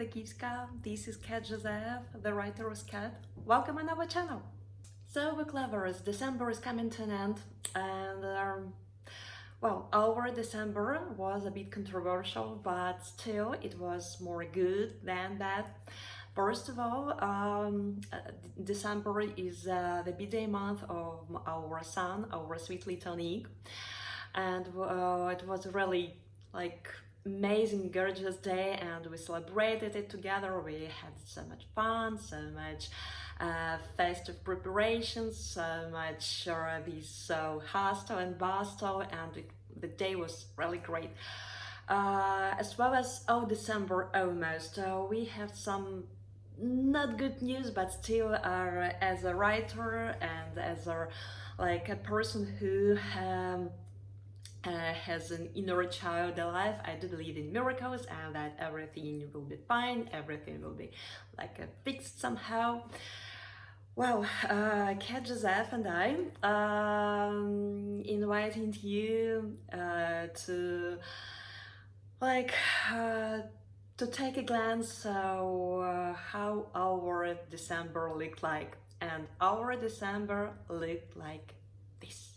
Khodakivska. This is Cat Joseph, the writer's cat. Welcome on our channel. So, booklovers, December is coming to an end, and well, our December was a bit controversial, but still it was more good than bad. First of all, December is the birthday month of our son, our sweet little Nick, and it was really like amazing, gorgeous day, and we celebrated it together. We had so much fun, so much festive preparations, so much this hustle and bustle, and the day was really great. As well as December almost, we have some not good news, but still as a writer and as a person who has an inner child alive, I do believe in miracles and that everything will be fine, everything will be fixed somehow. Well, Cat Joseph and I inviting you to to take a glance how our December looked like, and our December looked like this.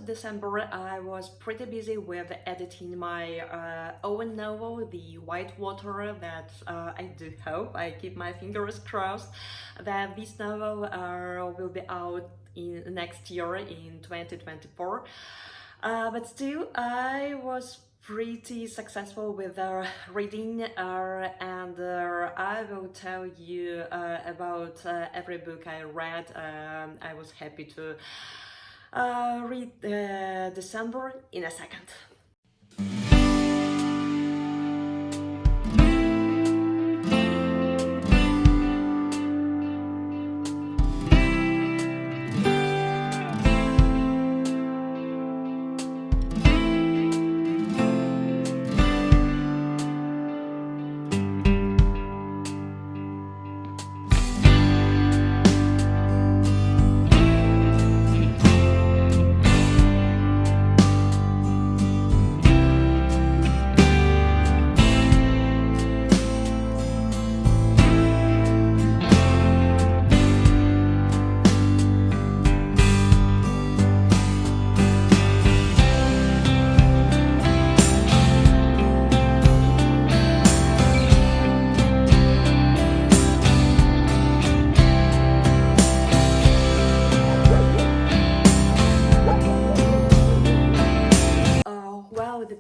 December, I was pretty busy with editing my own novel, The White Water, that I do hope, I keep my fingers crossed, that this novel will be out in next year in 2024. But still, I was pretty successful with reading, and I will tell you about every book I read. I was happy to read December in a second.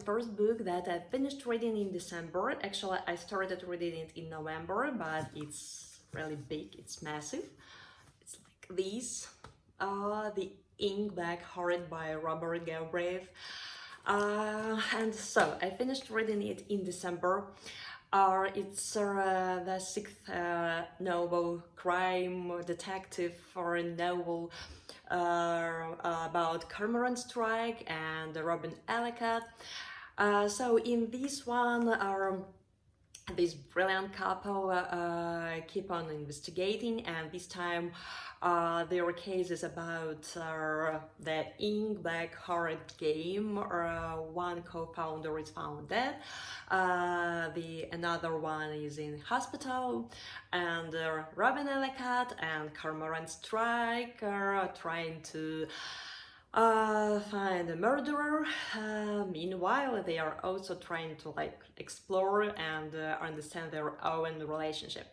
First book that I finished reading in December. Actually, I started reading it in November, but it's really big, it's massive. It's like this, The Ink Black Heart by Robert Galbraith. And so I finished reading it in December. It's the sixth novel, crime detective novel about Cormoran strike and Robin Ellicott. So in this one, this brilliant couple keep on investigating, and this time their case is about the Ink Black Heart game. One co-founder is found dead, another one is in hospital, and Robin Ellicott and Cormoran Strike are trying to find a murderer. Meanwhile, they are also trying to explore and understand their own relationship.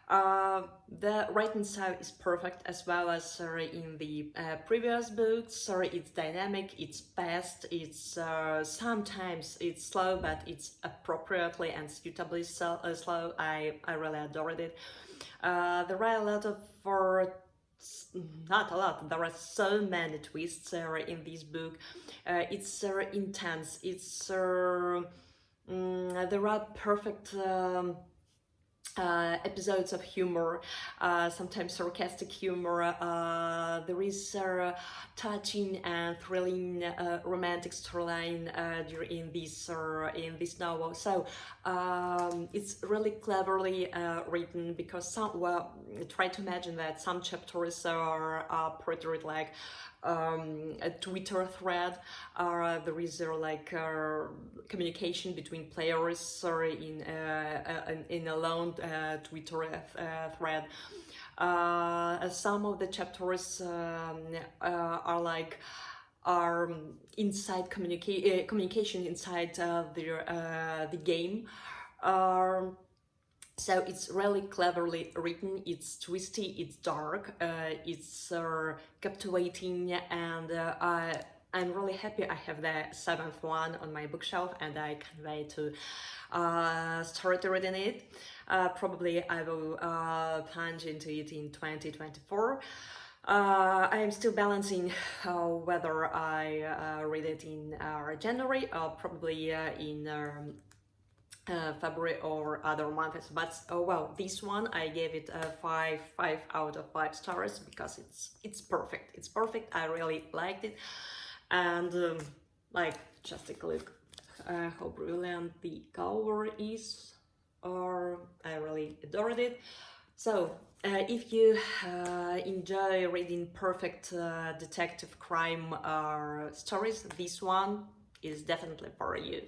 The writing style is perfect, as well as in the previous books. It's dynamic, it's fast, it's sometimes it's slow, but it's appropriately and suitably slow. I really adored it. There are a lot of not a lot, there are so many twists in this book. It's intense, it's there are perfect episodes of humor, sometimes sarcastic humor. There is a touching and thrilling romantic storyline in this novel. So it's really cleverly written, because try to imagine that some chapters are portrayed like a Twitter thread. There is communication between players in a long Twitter thread. Some of the chapters are inside communication inside the game. So it's really cleverly written, it's twisty, it's dark, it's captivating, and I'm really happy I have the 7th one on my bookshelf, and I can't wait to start reading it. Probably I will plunge into it in 2024. I am still balancing whether I read it in January or probably in February or other months. But well, this one I gave it a 5 out of 5 stars, because it's perfect. It's perfect. I really liked it, and just take a look how brilliant the cover is. I really adored it. So if you enjoy reading perfect detective crime stories, this one is definitely for you.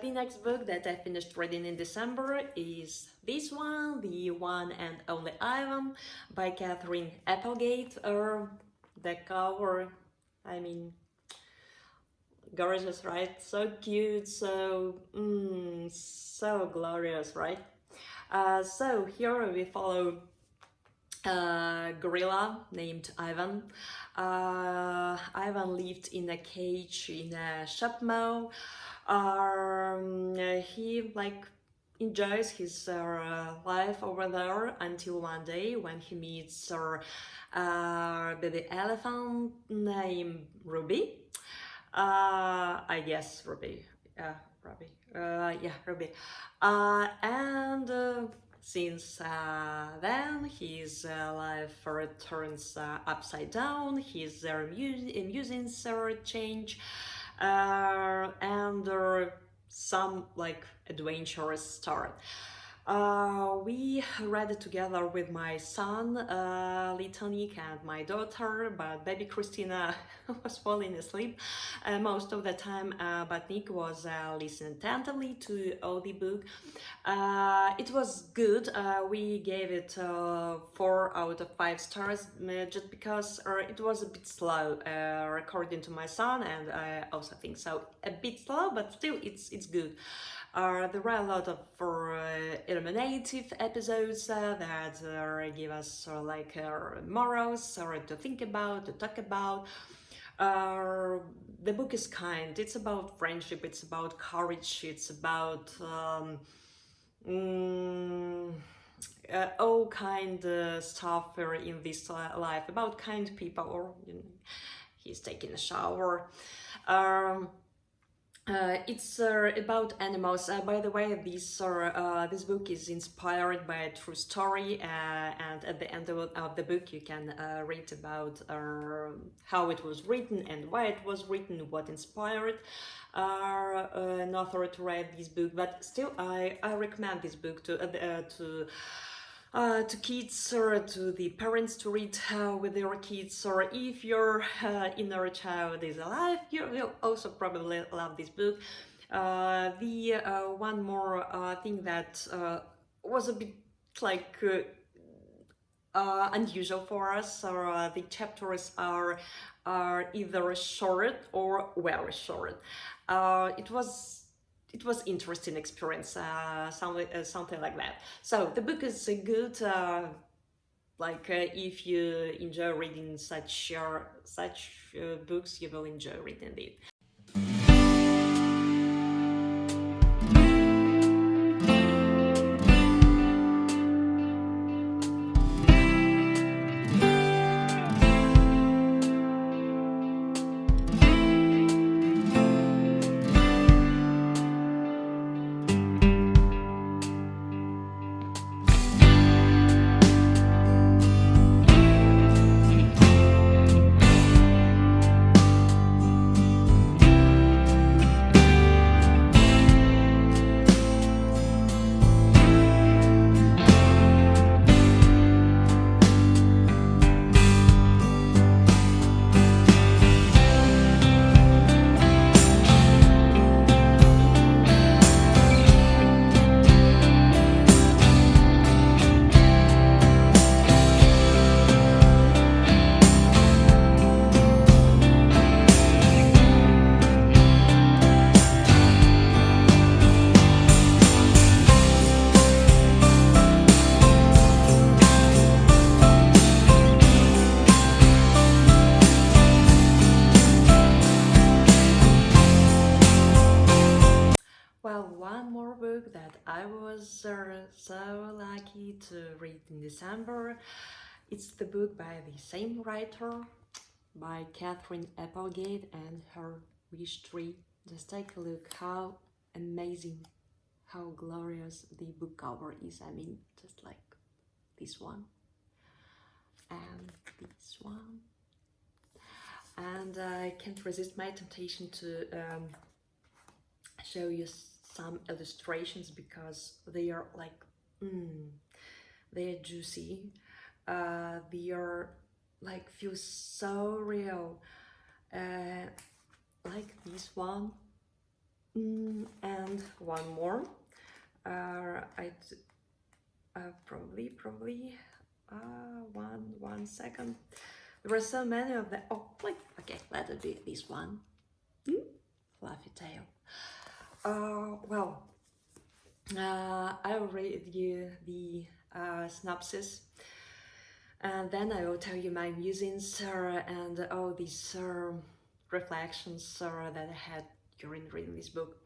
The next book that I finished reading in December is this one, The One and Only Ivan by Katherine. Applegate. The cover, I mean, gorgeous, right? So cute, so glorious, right? So here we follow a gorilla named Ivan. Ivan lived in a cage in a shop mall. He enjoys his life over there until one day when he meets a baby elephant named Ruby. I guess Ruby. Ruby. And since then, his life turns upside down. His musings change. And some adventures start. We read it together with my son, little Nick, and my daughter, but baby Kristina was falling asleep most of the time, but Nick was listening attentively to audiobook. It was good. We gave it 4 out of 5 stars, just because it was a bit slow, according to my son, and I also think so. A bit slow, but still it's good. There are a lot of illuminative episodes that give us morals to think about, to talk about. The book is kind. It's about friendship, it's about courage, it's about all kind stuff in this life, about kind people, or he's taking a shower. It's about animals. By the way, this book is inspired by a true story, and at the end of the book you can read about how it was written and why it was written, what inspired an author to write this book. But still, I recommend this book to kids or to the parents to read with their kids, or if your inner child is alive, you will also probably love this book. The one more thing that was a bit unusual for us. The chapters are either short or very short. It was interesting experience, something like that. So the book is good. If you enjoy reading such books, you will enjoy reading it. Well, one more book that I was so lucky to read in December. It's the book by the same writer, by Katherine Applegate and her Wishtree. Just take a look how amazing, how glorious the book cover is. I mean, just like this one and this one. And I can't resist my temptation to show you some illustrations because they are like, they are juicy. They are like feel so real, like this one, and one more. Probably one second. There are so many of them. Oh, like okay, let it be this one. Fluffy tail. I will read you the synopsis, and then I will tell you my musings and all these reflections that I had during reading this book.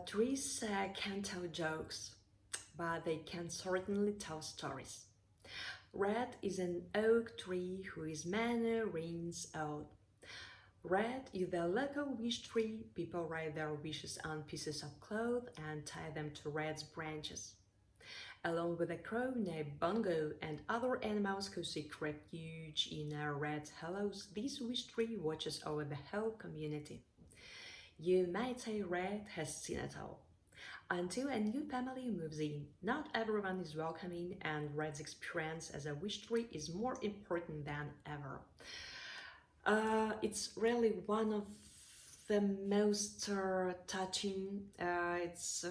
Trees can't tell jokes, but they can certainly tell stories. Red is an oak tree who is many rings old. Red is the local wish tree. People write their wishes on pieces of cloth and tie them to Red's branches. Along with a crow named Bongo and other animals who seek refuge in Red's hollows, this wish tree watches over the whole community. You might say Red has seen it all. Until a new family moves in, not everyone is welcoming, and Red's experience as a wish tree is more important than ever. It's really one of the most touching, it's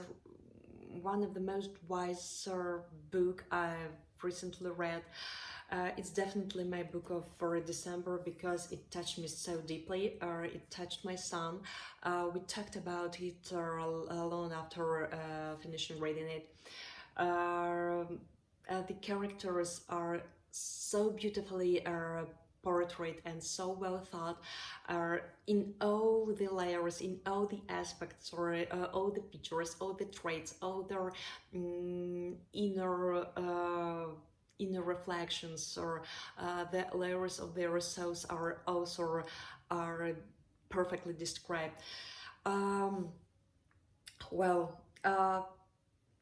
one of the most wise book I've recently read. It's definitely my book of for December because it touched me so deeply. It touched my son. We talked about it alone after finishing reading it. The characters are so beautifully portrait and so well thought in all the layers, in all the aspects, or all the features, all the traits, all their inner reflections, or the layers of their souls are also perfectly described.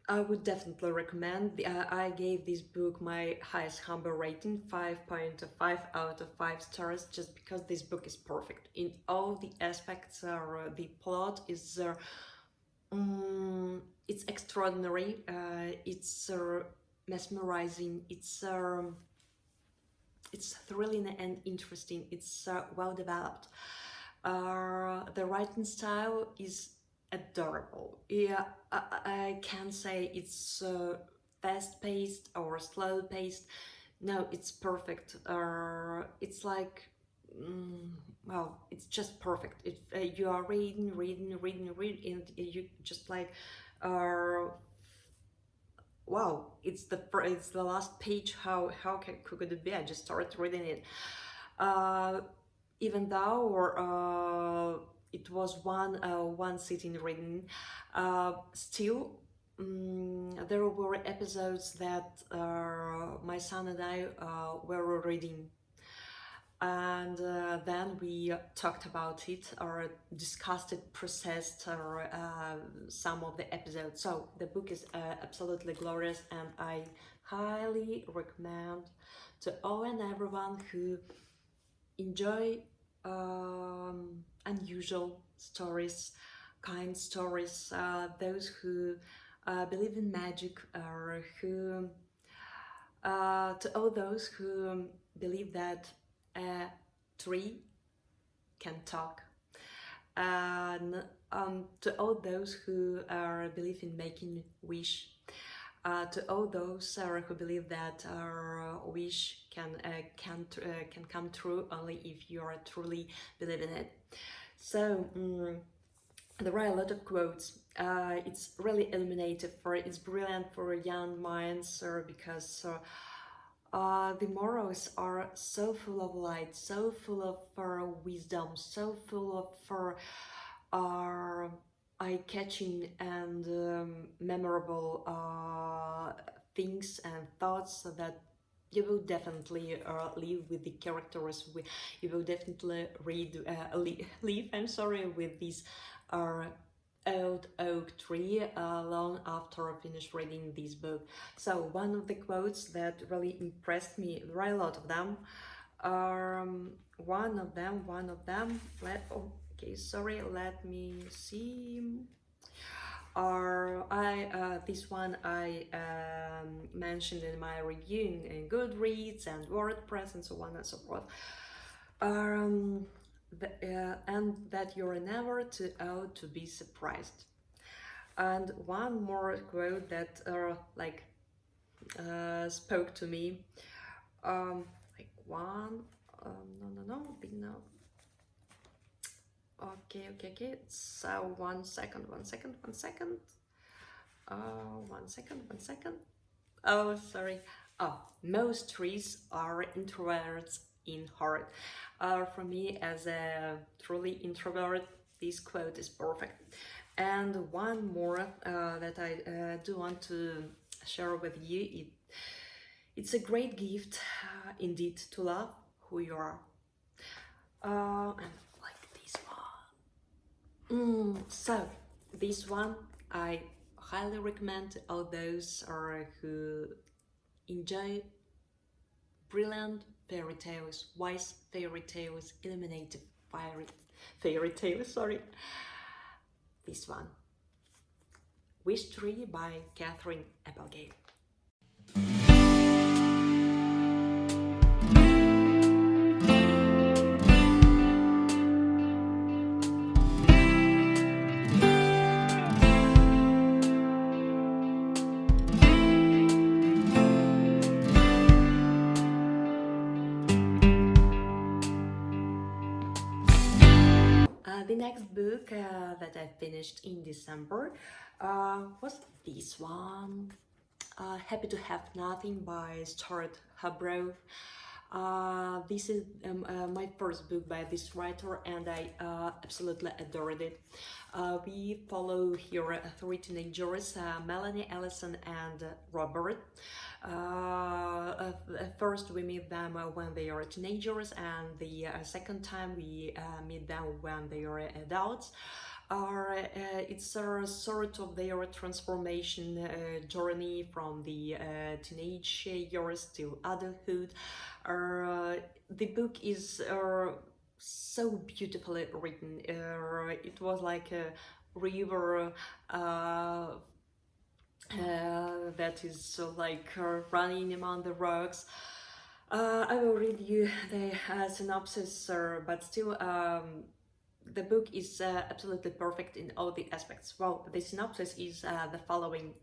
I would definitely recommend. I gave this book my highest Hobrow rating, 5.5 out of 5 stars, just because this book is perfect in all the aspects. The plot is it's extraordinary. It's mesmerizing. It's thrilling and interesting. It's well developed. The writing style is adorable. Yeah, I can't say it's fast-paced or slow-paced. no, it's perfect. It's like, well, it's just perfect. You are reading, and you just like, uh, wow, it's the last page. Could it be? I just started reading it. Even though it was one sitting reading, still there were episodes that my son and I were reading, and then we talked about it or discussed it, processed or some of the episodes. So the book is absolutely glorious, and I highly recommend to all and everyone who enjoy unusual stories, kind stories, those who believe in magic, or who to all those who believe that a tree can talk, and to all those who believe in making wish, to all those who believe that our wish can come true only if you are truly believe in it. So there are a lot of quotes. It's really illuminative. It's brilliant for young minds, because the morals are so full of light, so full of wisdom, so full of eye-catching and memorable things and thoughts that you will definitely live with the characters. You will definitely live. I'm sorry, with this old oak tree long after I finished reading this book. So one of the quotes that really impressed me, there are a lot of them. One of them. Let me see. This one I mentioned in my review in Goodreads and WordPress and so on and so forth. And that you're never too old to be surprised. And one more quote that spoke to me. Okay. So one second. Oh, sorry. Oh, most trees are introverts in heart. For me, as a truly introvert, this quote is perfect. And one more that I do want to share with you. It's a great gift, indeed, to love who you are. And like this one. So this one I highly recommend to all those who enjoy brilliant fairy tales, wise fairy tales, illuminated fairy tales. Sorry. This one, Wishtree by Katherine Applegate. The next book that I finished in December was this one, Happy to Have Nothing by Stuart, Hobrow. This is my first book by this writer, and I absolutely adored it. We follow here three teenagers, Melanie, Allison, and Robert. First we meet them when they are teenagers, and the second time we meet them when they are adults. It's a sort of their transformation journey from the teenage years to adulthood. The book is so beautifully written. It was like a river that is running among the rocks. I will read you the synopsis, but still the book is absolutely perfect in all the aspects. Well, the synopsis is the following.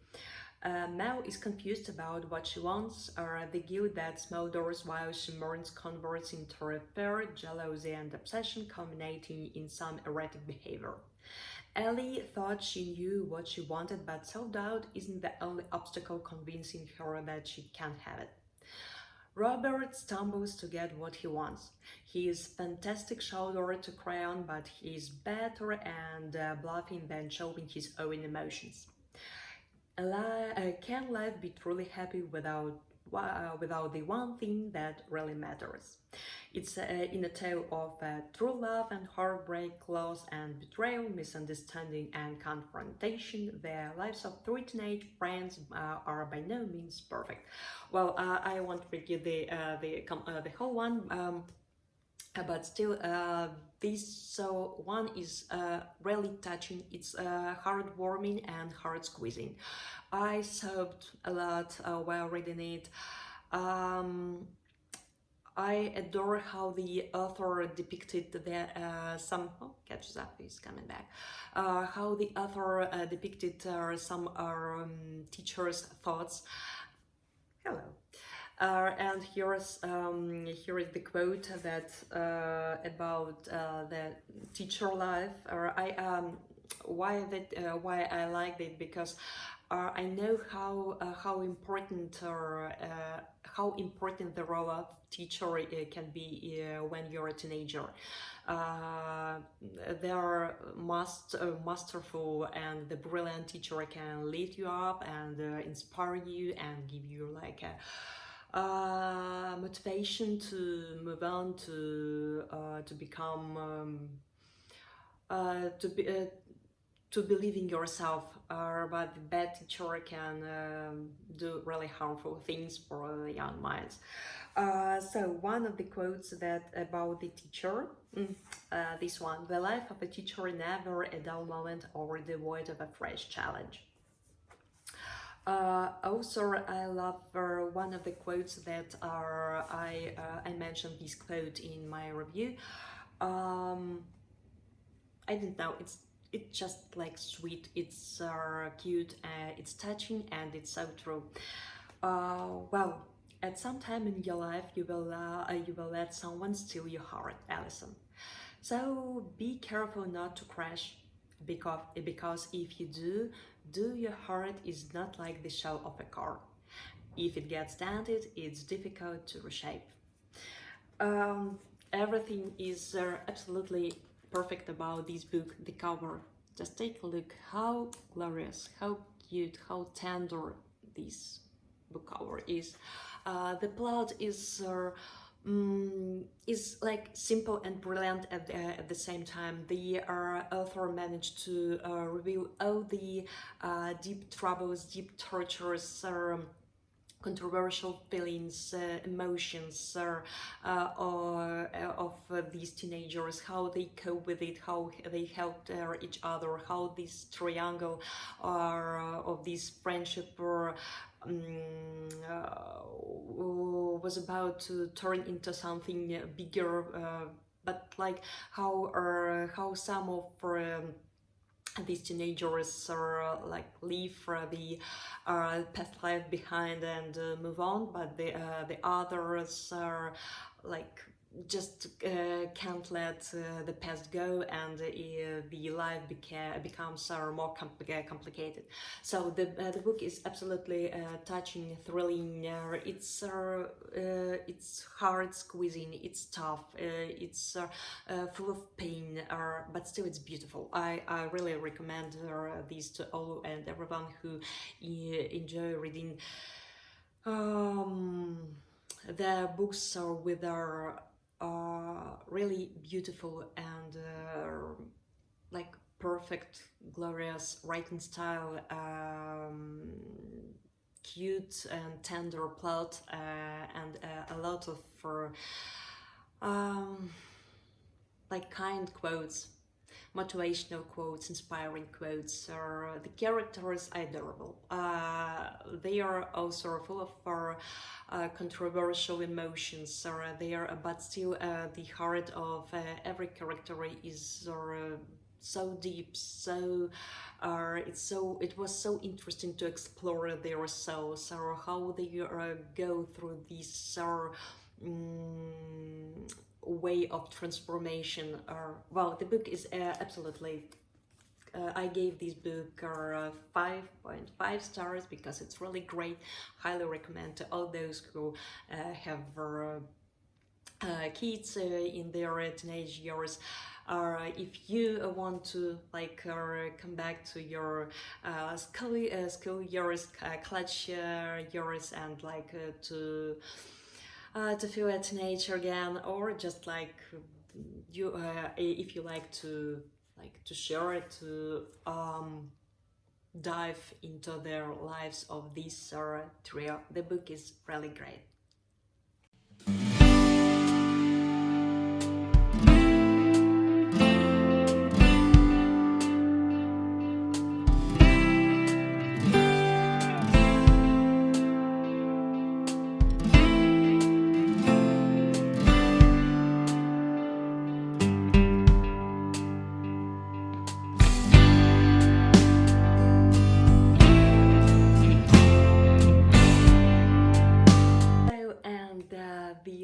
Mel is confused about what she wants, the guilt that smolders while she mourns converts into a fear, jealousy, and obsession culminating in some erratic behavior. Ellie thought she knew what she wanted, but self-doubt isn't the only obstacle convincing her that she can't have it. Robert stumbles to get what he wants. He is fantastic shoulder to cry on, but he is better and bluffing than showing his own emotions. Can life be truly happy without the one thing that really matters? It's in a tale of true love and heartbreak, loss and betrayal, misunderstanding and confrontation. The lives of three teenage friends are by no means perfect. Well, I won't read you the whole one. But still, this one is really touching. It's heartwarming and heart squeezing. I sobbed a lot while reading it. I adore how the author depicted Khodakivska is coming back. How the author depicted some teachers' thoughts. Hello. And here is the quote that about the teacher life. Why I like it, because I know how important the role of teacher can be when you're a teenager. They are masterful, and the brilliant teacher can lift you up and inspire you and give you like a motivation to move on, to become to believe in yourself. But the bad teacher can do really harmful things for the young minds. So one of the quotes that about the teacher, this one: the life of a teacher never a dull moment or devoid of a fresh challenge. Also, I love one of the quotes that are I mentioned this quote in my review. I didn't know, it's just like sweet, it's cute, it's touching, and it's so true. Well, at some time in your life, you will let someone steal your heart, Alison. So be careful not to crash, because if you do, your heart is not like the shell of a car. If it gets dented, it's difficult to reshape. Everything is absolutely perfect about this book. The cover, just take a look how glorious, how cute, how tender this book cover is. The plot is like simple and brilliant at the same time. The author managed to reveal all the deep troubles, deep tortures, controversial feelings, emotions of these teenagers, how they cope with it, how they help each other, how this triangle of this friendship was about to turn into something bigger, but like how some of these teenagers like leave the past life behind and move on, but the others are like just can't let the past go, and the life becomes more complicated. So the book is absolutely touching, thrilling. It's hard squeezing, it's tough, it's full of pain, but still it's beautiful. I really recommend these to all and everyone who enjoy reading the books with our really beautiful and like perfect, glorious writing style, cute and tender plot, and a lot of like kind quotes, motivational quotes, inspiring quotes. The characters are adorable. They are also full of controversial emotions. They are, but still, the heart of every character is so deep, so it was so interesting to explore their souls, or how they go through this way of transformation. Well, the book is absolutely. I gave this book 5.5 stars because it's really great. Highly recommend to all those who have kids in their teenage years. If you want to like come back to your school years, college years, and like to feel a teenager again, or just like you, if you like to share it, to dive into their lives of this trio. The book is really great.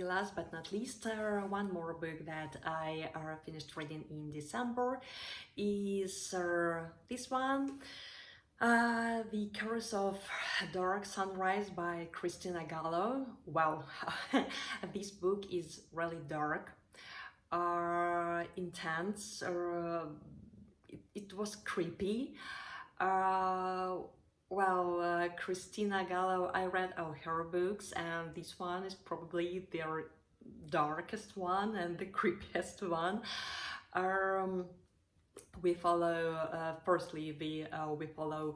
Last but not least, one more book that I finished reading in December is this one, The Curse of Dark Sunrise by Kristina Gallo. Well, this book is really dark, intense, it was creepy. Well, Kristina Gallo, I read all her books, and this one is probably their darkest one and the creepiest one. We follow, firstly, we follow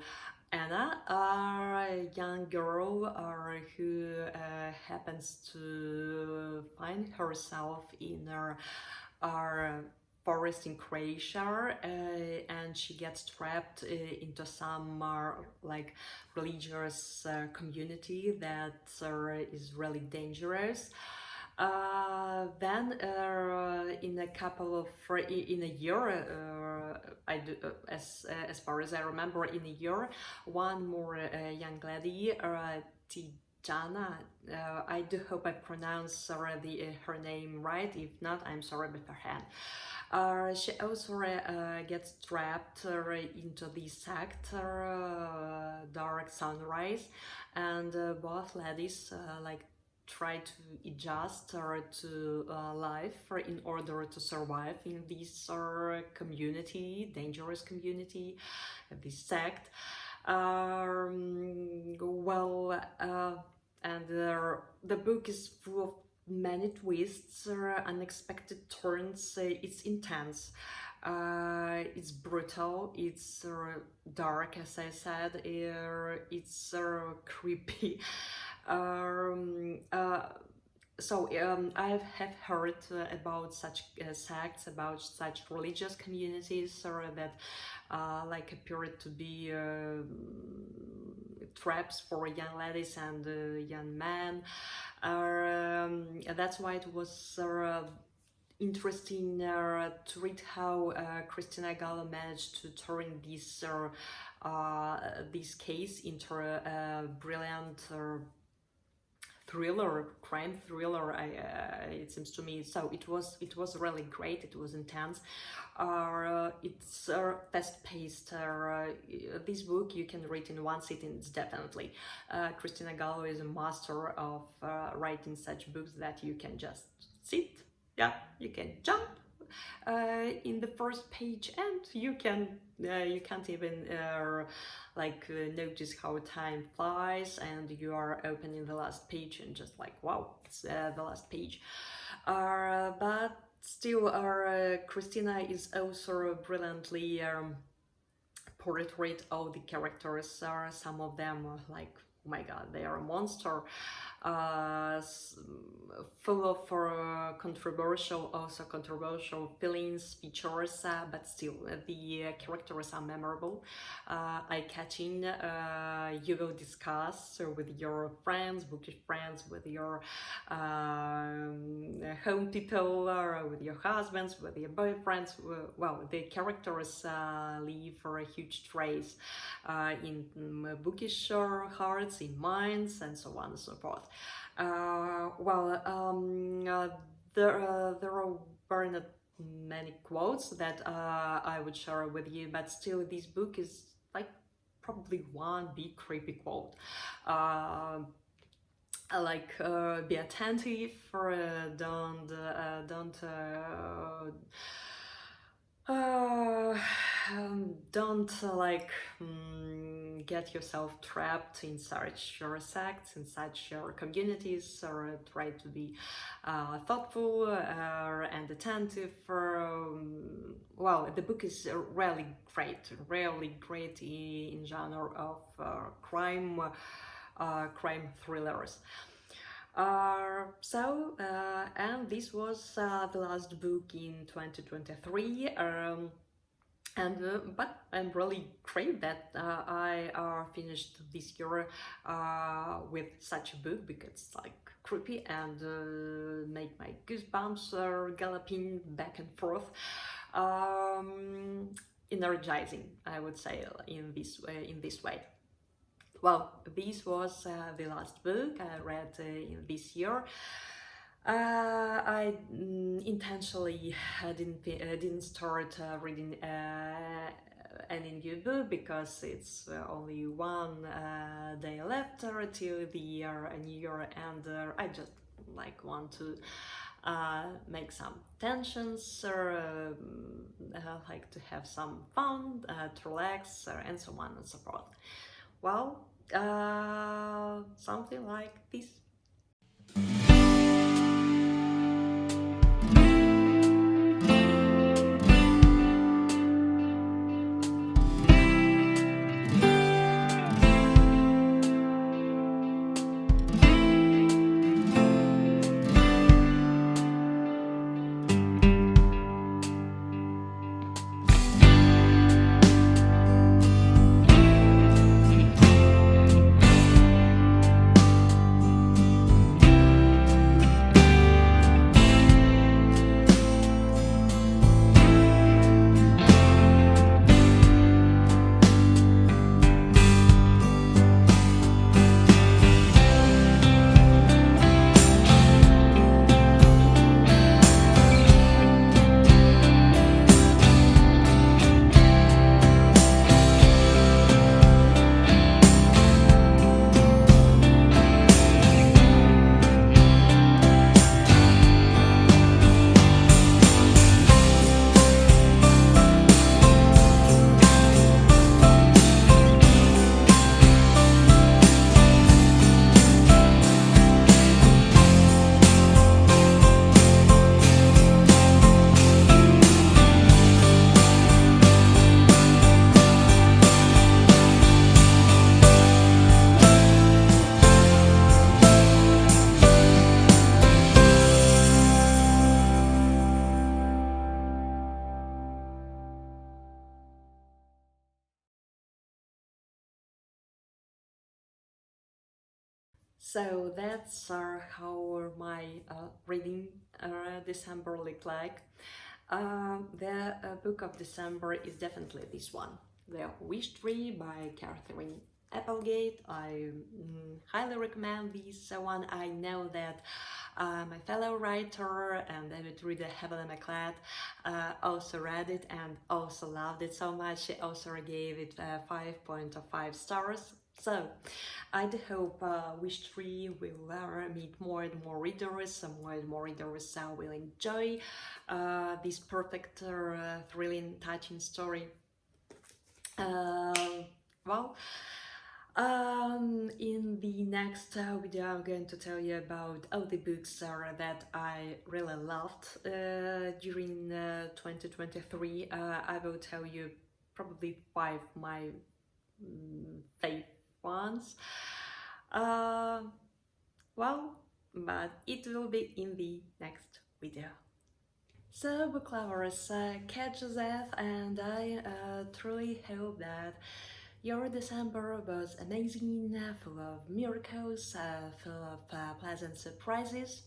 Anna, a young girl who happens to find herself in our forest in Croatia, and she gets trapped into some like religious community that is really dangerous. Then in a couple of in a year, I do as far as I remember, in a year, one more young lady, Tijana, I do hope I pronounce her name right. If not, I'm sorry beforehand. She also gets trapped into the sect Dark Sunrise, and both ladies like try to adjust to life in order to survive in this community, dangerous community, this sect. Well, and the book is full of many twists, unexpected turns. It's intense, it's brutal, it's dark, as I said, it's creepy. So I have heard about such sects, about such religious communities that like appear to be traps for young ladies and young men. That's why it was interesting to read how Kristina Gallo managed to turn this case into a brilliant thriller, crime thriller. It seems to me. So it was really great. It was intense. It's fast-paced. This book you can read in one sitting. It's definitely. Kristina Gallo is a master of writing such books that you can just sit. Yeah, you can jump in the first page, and you can't even notice how time flies, and you are opening the last page and just like, wow, it's the last page. But still, Kristina is also brilliantly portrayed all the characters. Some of them like oh my god, they are a monster, full of controversial feelings, features, but still the characters are memorable, eye-catching. You will discuss with your friends, bookish friends, with your home people, or with your husbands, with your boyfriends. Well, the characters leave a huge trace in bookish hearts, in minds, and so on and so forth. There were not many quotes that I would share with you, but still this book is like probably one big creepy quote. Be attentive, or don't get yourself trapped in such sects, in such communities, or try to be thoughtful and attentive. Well, the book is really great in genre of crime thrillers. And this was the last book in 2023. But I'm really great that I finished this year with such a book, because it's like creepy and make my goosebumps galloping back and forth. Energizing, I would say, in this way. Well, this was the last book I read in this year. I intentionally didn't start reading any new book, because it's only one day left until the new year, and I just want to make some tensions, or like to have some fun, to relax, and so on and so forth. Well, something like this. So that's how my reading December looked like. The book of December is definitely this one, the Wishtree by Katherine Applegate. I highly recommend this one. I know that my fellow writer and avid reader Heather McLeod also read it and also loved it so much. She also gave it 5.5 stars. So I do hope Wishtree will meet more and more readers, will enjoy this perfect, thrilling, touching story. In the next video, I'm going to tell you about all the books that I really loved during 2023. I will tell you probably 5 my favorite ones. Well, but it will be in the next video. So, book lovers, Cat Joseph and I truly hope that your December was amazing, full of miracles, full of pleasant surprises,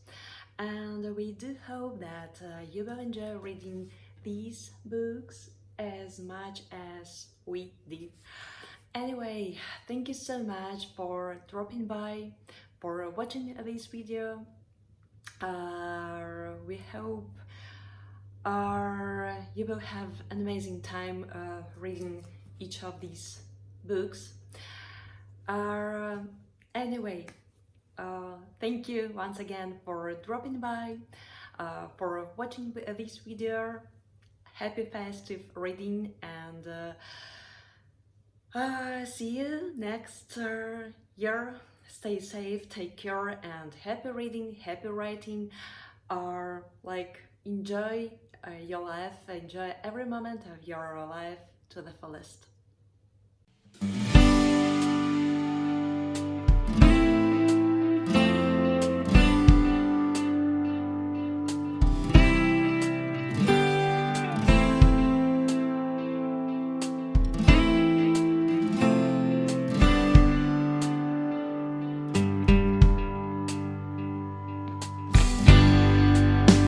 and we do hope that you will enjoy reading these books as much as we did. Anyway, thank you so much for dropping by, for watching this video. We hope you will have an amazing time reading each of these books. Anyway, thank you once again for dropping by, for watching this video. Happy festive reading, and see you next year. Stay safe, take care, and happy reading, happy writing. Enjoy your life, enjoy every moment of your life to the fullest.